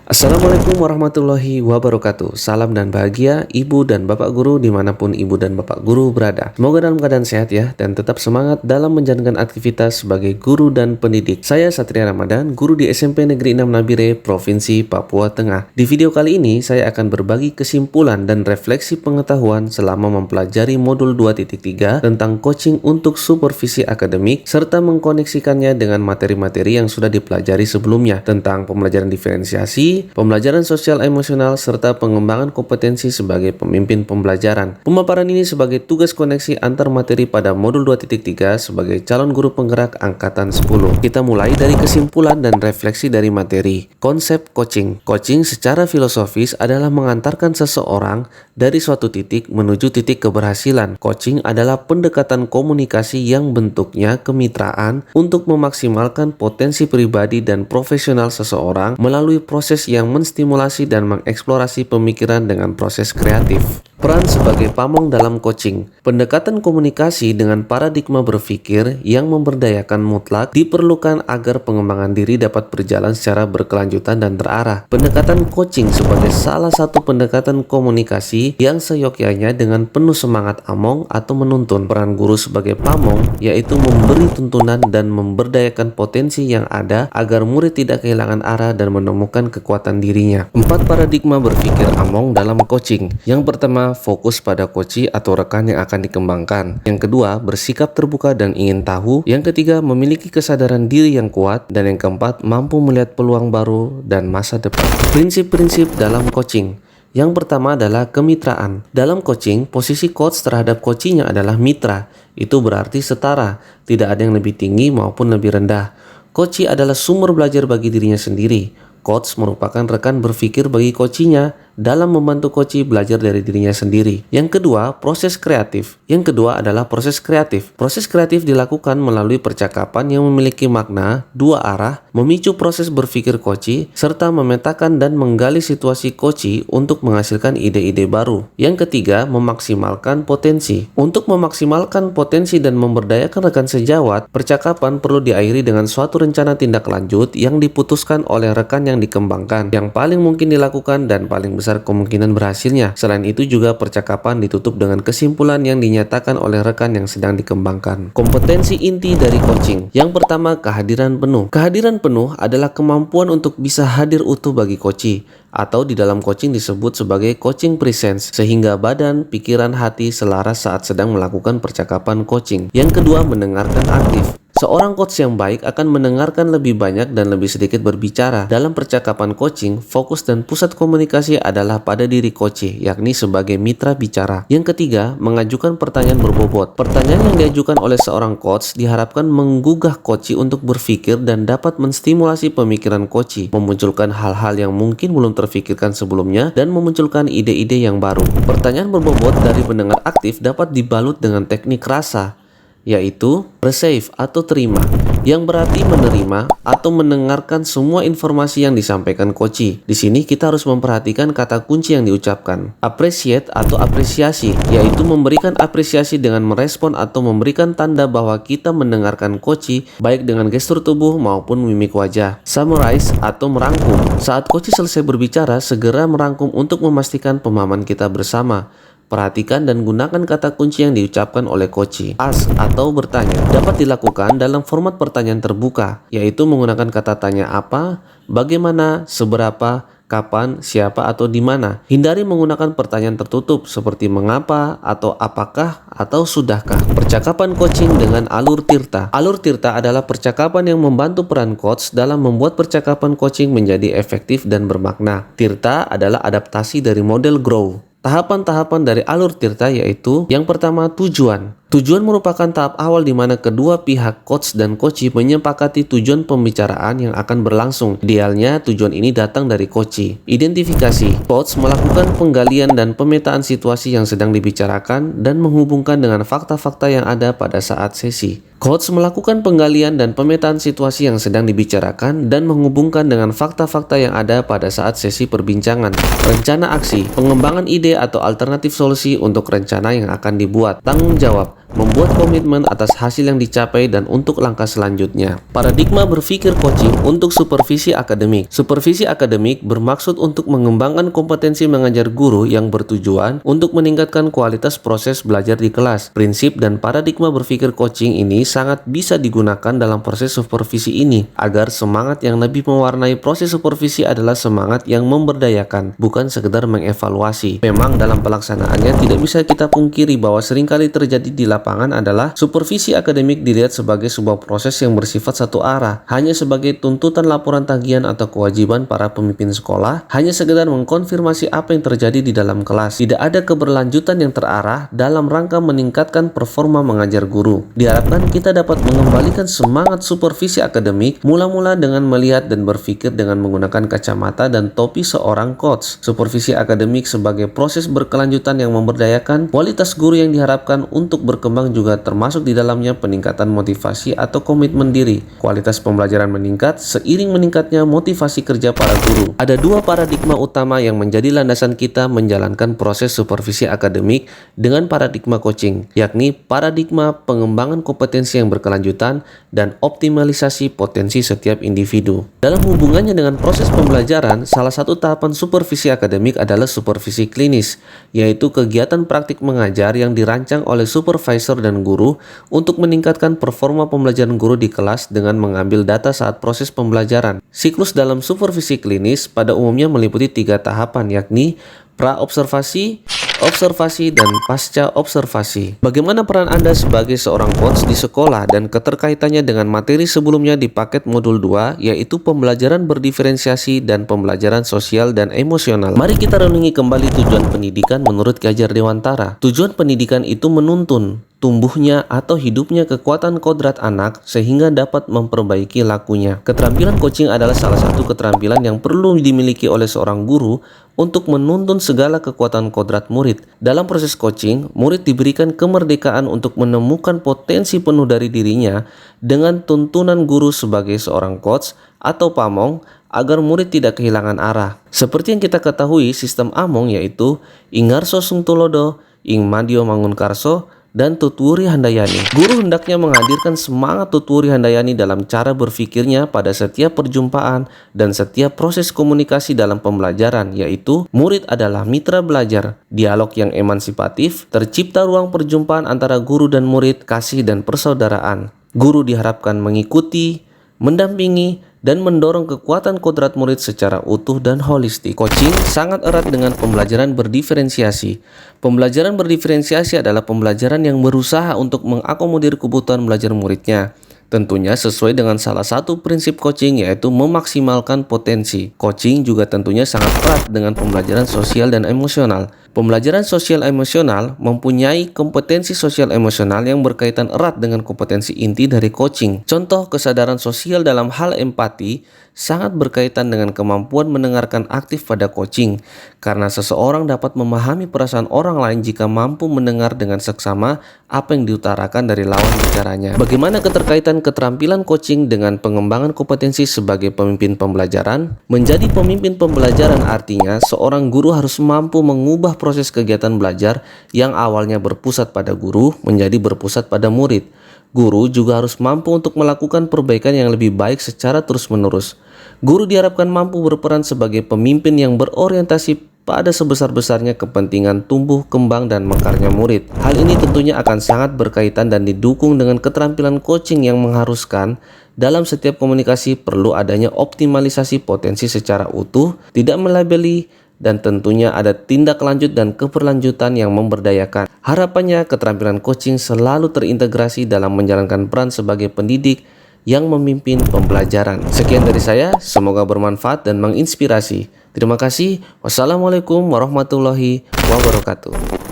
Assalamualaikum warahmatullahi wabarakatuh. Salam dan bahagia Ibu dan Bapak Guru dimanapun Ibu dan Bapak Guru berada. Semoga dalam keadaan sehat ya dan tetap semangat dalam menjalankan aktivitas sebagai guru dan pendidik. Saya Satria Ramadan, guru di SMP Negeri 6 Nabire, Provinsi Papua Tengah. Di video kali ini saya akan berbagi kesimpulan dan refleksi pengetahuan selama mempelajari modul 2.3 tentang coaching untuk supervisi akademik serta mengkoneksikannya dengan materi-materi yang sudah dipelajari sebelumnya tentang pembelajaran diferensiasi, pembelajaran sosial emosional, serta pengembangan kompetensi sebagai pemimpin pembelajaran. Pemaparan ini sebagai tugas koneksi antar materi pada modul 2.3 sebagai calon guru penggerak angkatan 10. Kita mulai dari kesimpulan dan refleksi dari materi. Konsep coaching. Coaching secara filosofis adalah mengantarkan seseorang dari suatu titik menuju titik keberhasilan. Coaching adalah pendekatan komunikasi yang bentuknya kemitraan untuk memaksimalkan potensi pribadi dan profesional seseorang melalui proses yang menstimulasi dan mengeksplorasi pemikiran dengan proses kreatif. Peran sebagai pamong dalam coaching. Pendekatan komunikasi dengan paradigma berpikir yang memberdayakan mutlak diperlukan agar pengembangan diri dapat berjalan secara berkelanjutan dan terarah. Pendekatan coaching sebagai salah satu pendekatan komunikasi yang seyogyanya dengan penuh semangat among atau menuntun. Peran guru sebagai pamong yaitu memberi tuntunan dan memberdayakan potensi yang ada agar murid tidak kehilangan arah dan menemukan kekuatan dirinya. 4 paradigma berpikir among dalam coaching. Yang pertama, fokus pada coach atau rekan yang akan dikembangkan. Yang kedua, bersikap terbuka dan ingin tahu. Yang ketiga, memiliki kesadaran diri yang kuat. Dan yang keempat, mampu melihat peluang baru dan masa depan. Prinsip-prinsip dalam coaching. Yang pertama adalah kemitraan. Dalam coaching, posisi coach terhadap coachee-nya adalah mitra. Itu berarti setara, tidak ada yang lebih tinggi maupun lebih rendah. Coachee adalah sumber belajar bagi dirinya sendiri. Coach merupakan rekan berpikir bagi coachee-nya dalam membantu coachee belajar dari dirinya sendiri. Yang kedua, proses kreatif. Yang kedua adalah proses kreatif. Proses kreatif dilakukan melalui percakapan yang memiliki makna dua arah, memicu proses berpikir coachee, serta memetakan dan menggali situasi coachee untuk menghasilkan ide-ide baru. Yang ketiga, memaksimalkan potensi. Untuk memaksimalkan potensi dan memberdayakan rekan sejawat, percakapan perlu diakhiri dengan suatu rencana tindak lanjut yang diputuskan oleh rekan yang dikembangkan, yang paling mungkin dilakukan dan paling besar kemungkinan berhasilnya. Selain itu juga percakapan ditutup dengan kesimpulan yang dinyatakan oleh rekan yang sedang dikembangkan. Kompetensi inti dari coaching. Yang pertama, kehadiran penuh. Kehadiran penuh adalah kemampuan untuk bisa hadir utuh bagi coachee, atau di dalam coaching disebut sebagai coaching presence, sehingga badan, pikiran, hati selaras saat sedang melakukan percakapan coaching. Yang kedua, mendengarkan aktif. Seorang coach yang baik akan mendengarkan lebih banyak dan lebih sedikit berbicara. Dalam percakapan coaching, fokus dan pusat komunikasi adalah pada diri coachee, yakni sebagai mitra bicara. Yang ketiga, mengajukan pertanyaan berbobot. Pertanyaan yang diajukan oleh seorang coach diharapkan menggugah coachee untuk berpikir dan dapat menstimulasi pemikiran coachee, memunculkan hal-hal yang mungkin belum terfikirkan sebelumnya, dan memunculkan ide-ide yang baru. Pertanyaan berbobot dari pendengar aktif dapat dibalut dengan teknik rasa, yaitu receive atau terima, yang berarti menerima atau mendengarkan semua informasi yang disampaikan coachee. Di sini kita harus memperhatikan kata kunci yang diucapkan. Appreciate atau apresiasi, yaitu memberikan apresiasi dengan merespon atau memberikan tanda bahwa kita mendengarkan coachee, baik dengan gestur tubuh maupun mimik wajah. Summarize atau merangkum. Saat coachee selesai berbicara, segera merangkum untuk memastikan pemahaman kita bersama. Perhatikan dan gunakan kata kunci yang diucapkan oleh coachee. Ask atau bertanya dapat dilakukan dalam format pertanyaan terbuka, yaitu menggunakan kata tanya apa, bagaimana, seberapa, kapan, siapa, atau di mana. Hindari menggunakan pertanyaan tertutup seperti mengapa atau apakah atau sudahkah. Percakapan coaching dengan alur tirta. Alur tirta adalah percakapan yang membantu peran coach dalam membuat percakapan coaching menjadi efektif dan bermakna. Tirta adalah adaptasi dari model Grow. Tahapan-tahapan dari alur tirta yaitu yang pertama, tujuan. Tujuan merupakan tahap awal di mana kedua pihak coach dan coachee menyepakati tujuan pembicaraan yang akan berlangsung. Idealnya tujuan ini datang dari coachee. Identifikasi. Coach melakukan penggalian dan pemetaan situasi yang sedang dibicarakan dan menghubungkan dengan fakta-fakta yang ada pada saat sesi. Coach melakukan penggalian dan pemetaan situasi yang sedang dibicarakan dan menghubungkan dengan fakta-fakta yang ada pada saat sesi perbincangan. Rencana aksi, pengembangan ide atau alternatif solusi untuk rencana yang akan dibuat. Tanggung jawab, membuat komitmen atas hasil yang dicapai dan untuk langkah selanjutnya. Paradigma berpikir coaching untuk supervisi akademik. Supervisi akademik bermaksud untuk mengembangkan kompetensi mengajar guru yang bertujuan untuk meningkatkan kualitas proses belajar di kelas. Prinsip dan paradigma berpikir coaching ini sangat bisa digunakan dalam proses supervisi ini agar semangat yang lebih mewarnai proses supervisi adalah semangat yang memberdayakan, bukan sekedar mengevaluasi. Memang dalam pelaksanaannya tidak bisa kita pungkiri bahwa seringkali terjadi di lapangan adalah supervisi akademik dilihat sebagai sebuah proses yang bersifat satu arah, hanya sebagai tuntutan laporan tagihan atau kewajiban para pemimpin sekolah, hanya sekedar mengkonfirmasi apa yang terjadi di dalam kelas. Tidak ada keberlanjutan yang terarah dalam rangka meningkatkan performa mengajar guru. Diharapkan kita dapat mengembalikan semangat supervisi akademik mula-mula dengan melihat dan berpikir dengan menggunakan kacamata dan topi seorang coach. Supervisi akademik sebagai proses berkelanjutan yang memberdayakan, kualitas guru yang diharapkan untuk berkembang juga termasuk di dalamnya peningkatan motivasi atau komitmen diri. Kualitas pembelajaran meningkat seiring meningkatnya motivasi kerja para guru. Ada dua paradigma utama yang menjadi landasan kita menjalankan proses supervisi akademik dengan paradigma coaching, yakni paradigma pengembangan kompetensi yang berkelanjutan dan optimalisasi potensi setiap individu. Dalam hubungannya dengan proses pembelajaran, salah satu tahapan supervisi akademik adalah supervisi klinis, yaitu kegiatan praktik mengajar yang dirancang oleh supervisor dan guru untuk meningkatkan performa pembelajaran guru di kelas dengan mengambil data saat proses pembelajaran. Siklus dalam supervisi klinis pada umumnya meliputi 3 tahapan, yakni pra-observasi, observasi, dan pasca observasi. Bagaimana peran Anda sebagai seorang coach di sekolah dan keterkaitannya dengan materi sebelumnya di paket modul 2, yaitu pembelajaran berdiferensiasi dan pembelajaran sosial dan emosional. Mari kita renungi kembali tujuan pendidikan menurut Ki Hajar Dewantara. Tujuan pendidikan itu menuntun tumbuhnya atau hidupnya kekuatan kodrat anak sehingga dapat memperbaiki lakunya. Keterampilan coaching adalah salah satu keterampilan yang perlu dimiliki oleh seorang guru untuk menuntun segala kekuatan kodrat murid. Dalam proses coaching, murid diberikan kemerdekaan untuk menemukan potensi penuh dari dirinya dengan tuntunan guru sebagai seorang coach atau pamong agar murid tidak kehilangan arah. Seperti yang kita ketahui, sistem among yaitu Ingarso Sungtulodo, Ing Madyo Mangunkarso, dan Tutwuri Handayani. Guru hendaknya menghadirkan semangat Tutwuri Handayani dalam cara berpikirnya pada setiap perjumpaan dan setiap proses komunikasi dalam pembelajaran, yaitu murid adalah mitra belajar, dialog yang emansipatif, tercipta ruang perjumpaan antara guru dan murid, kasih dan persaudaraan. Guru diharapkan mengikuti, mendampingi, dan mendorong kekuatan kodrat murid secara utuh dan holistik. Coaching sangat erat dengan pembelajaran berdiferensiasi. Pembelajaran berdiferensiasi adalah pembelajaran yang berusaha untuk mengakomodir kebutuhan belajar muridnya. Tentunya sesuai dengan salah satu prinsip coaching, yaitu memaksimalkan potensi. Coaching juga tentunya sangat erat dengan pembelajaran sosial dan emosional. Pembelajaran sosial emosional mempunyai kompetensi sosial emosional yang berkaitan erat dengan kompetensi inti dari coaching. Contoh kesadaran sosial dalam hal empati sangat berkaitan dengan kemampuan mendengarkan aktif pada coaching, karena seseorang dapat memahami perasaan orang lain jika mampu mendengar dengan seksama apa yang diutarakan dari lawan bicaranya. Bagaimana keterkaitan keterampilan coaching dengan pengembangan kompetensi sebagai pemimpin pembelajaran? Menjadi pemimpin pembelajaran artinya seorang guru harus mampu mengubah proses kegiatan belajar yang awalnya berpusat pada guru menjadi berpusat pada murid. Guru juga harus mampu untuk melakukan perbaikan yang lebih baik secara terus-menerus. Guru diharapkan mampu berperan sebagai pemimpin yang berorientasi pada sebesar-besarnya kepentingan tumbuh, kembang, dan mekarnya murid. Hal ini tentunya akan sangat berkaitan dan didukung dengan keterampilan coaching yang mengharuskan dalam setiap komunikasi perlu adanya optimalisasi potensi secara utuh, tidak melabeli, dan tentunya ada tindak lanjut dan keberlanjutan yang memberdayakan. Harapannya keterampilan coaching selalu terintegrasi dalam menjalankan peran sebagai pendidik yang memimpin pembelajaran. Sekian dari saya, semoga bermanfaat dan menginspirasi. Terima kasih. Wassalamualaikum warahmatullahi wabarakatuh.